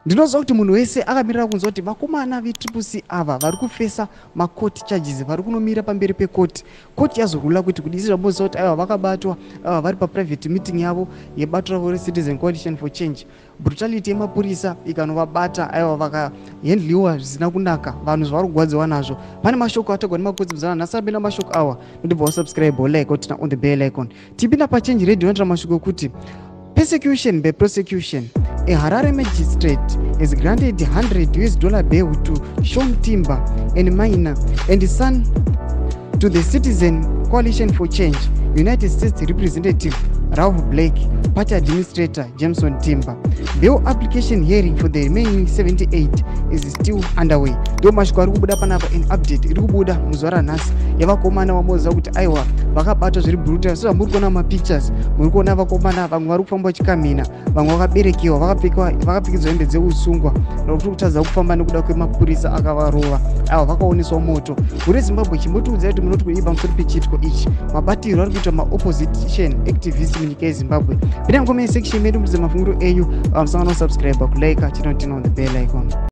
Ndinoziva kuti munhu wese akamirira kunzwa kuti vakomana veTCC ava vari kufesa makoti charges, vari kunomira pamberi pekoti. Koti yazorula kuti kudisi zvamboziva kuti aiwa vakabatwa, aiwa vari paprivate meeting yavo yebato ravo reCitizen Coalition for Change. Brutality yemapurisa ikanovabata, aiwa vakahendliwa zvisina kunaka, vanhu zvavari kugwadziwa nazvo. Pane mashoko atagwa nemakotsi nhasi apinda mashoko awa, nondibva wasubscribe like utina on the bell icon. Tipinda paChange Radio notira mashoko kuti persecution by prosecution. A Harare magistrate has granted $100 bail to Jameson Timba and minor and son to the Citizen Coalition for Change United States Representative Ralph Blake, Party Administrator Jameson Timba. Bail application hearing for the remaining 78 is still underway. Ndo mashoko ari kubuda panapa in update iri kubuda muzuva ranhasi yavakomana vamoziva kuti aiwa vakabatwa zviri brutal. So muri kuona mapictures, muri kuona vakomana vamwe vari kufamba vachikamhina, vamwe vakaberekewa vakapfekedzwa hembe dzeusungwa rokuti kutadza kufamba nekuda kwemapurisa akavarova. Aiwa vakaoneswa moto. Muri Zimbabwe chimbotiudza kuti munoti kuipa musoro pechiitiko ichi. Mabatiro ari kuitwa maopposition activists munyika yeZimbabwe. Pinda mukome section medu mudze mafunguro enyu, musangano subscribe, kulike, chinotina on the bell icon.